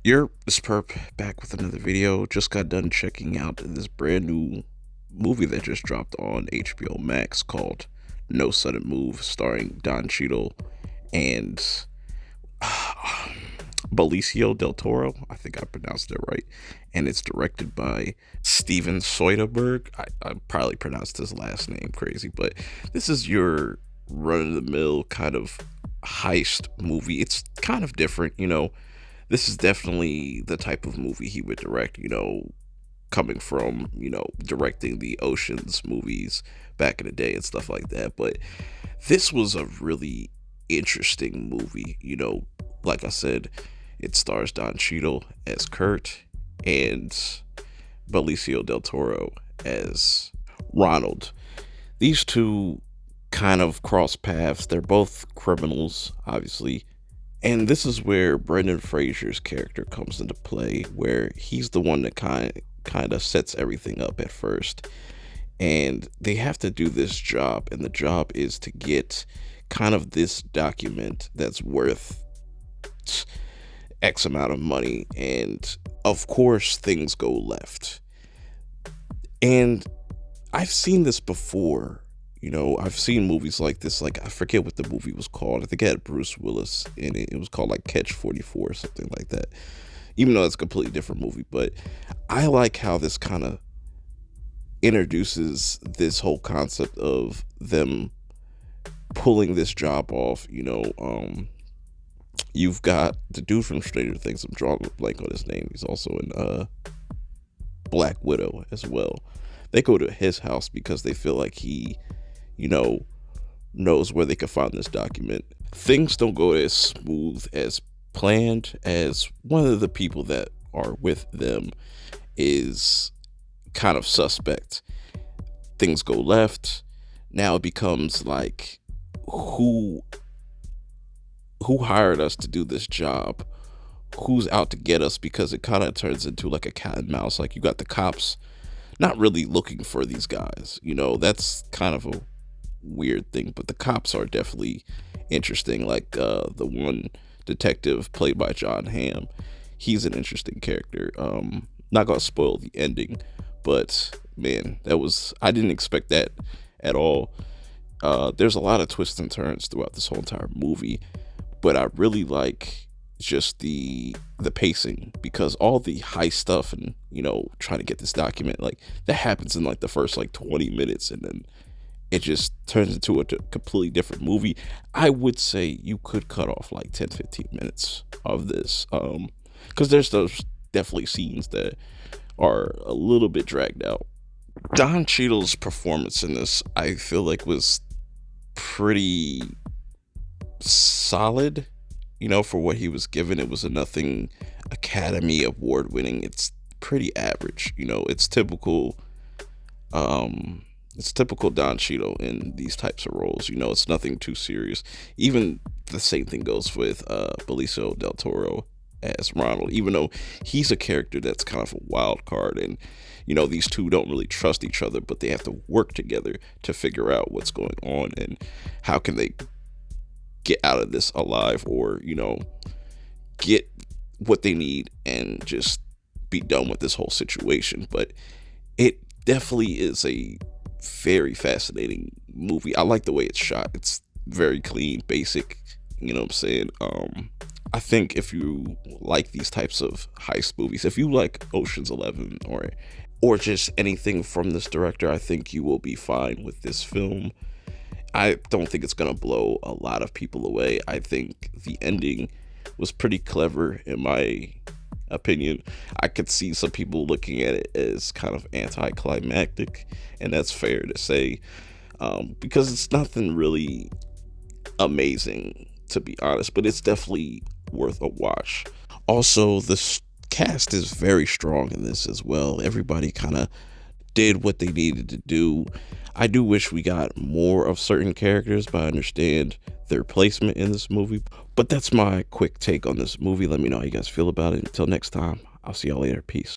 This perp back with another video. Just got done checking out this brand new movie that just dropped on HBO Max called No Sudden Move, starring Don Cheadle and Benicio del Toro. I think I pronounced it right. And it's directed by Steven Zoideberg. I probably pronounced his last name crazy, but this is your run-of-the-mill kind of heist movie. It's kind of different, this is definitely the type of movie he would direct, coming from, directing the Ocean's movies back in the day and stuff like that. But this was a really interesting movie, like I said, it stars Don Cheadle as Kurt and Benicio del Toro as Ronald. These two kind of cross paths. They're both criminals, obviously, and this is where Brendan Fraser's character comes into play, where he's the one that kind of sets everything up at first. And they have to do this job, and the job is to get kind of this document that's worth X amount of money. And of course, things go left. And I've seen this before. I've seen movies like this. Like, I forget what the movie was called. I think it had Bruce Willis in it. It was called like Catch 44 or something like that. Even though it's a completely different movie. But I like how this kind of introduces this whole concept of them pulling this job off. You've got the dude from Stranger Things. I'm drawing a blank on his name. He's also in Black Widow as well. They go to his house because they feel like he knows where they can find this document. Things don't go as smooth as planned, as one of the people that are with them is kind of suspect. Things go left. Now it becomes like, who hired us to do this job? Who's out to get us? Because it kind of turns into like a cat and mouse. Like, you got the cops not really looking for these guys. That's kind of a weird thing, but the cops are definitely interesting. Like, the one detective played by John Hamm, he's an interesting character. Not gonna spoil the ending, but man, I didn't expect that at all. There's a lot of twists and turns throughout this whole entire movie, but I really like just the pacing, because all the high stuff and trying to get this document, like, that happens in like the first like 20 minutes, and then it just turns into a completely different movie. I would say you could cut off like 10-15 minutes of this, because there's those definitely scenes that are a little bit dragged out. Don Cheadle's performance in this, I feel like, was pretty solid. For what he was given. It was a nothing Academy Award winning. It's pretty average. It's typical. It's typical Don Cheadle in these types of roles. It's nothing too serious. Even the same thing goes with Benicio del Toro as Ronald. Even though he's a character that's kind of a wild card, and these two don't really trust each other, but they have to work together to figure out what's going on and how can they get out of this alive, or get what they need and just be done with this whole situation. But it definitely is a very fascinating movie. I like the way it's shot. It's very clean, basic, what I'm saying. I think if you like these types of heist movies, if you like Ocean's 11 or just anything from this director, I think you will be fine with this film. I don't think it's going to blow a lot of people away. I think the ending was pretty clever, in my opinion. I could see some people looking at it as kind of anticlimactic, and that's fair to say, because it's nothing really amazing, to be honest, but it's definitely worth a watch. Also, the cast is very strong in this as well. Everybody kind of did what they needed to do. I do wish we got more of certain characters, but I understand their placement in this movie. But that's my quick take on this movie. Let me know how you guys feel about it. Until next time, I'll see y'all later. Peace.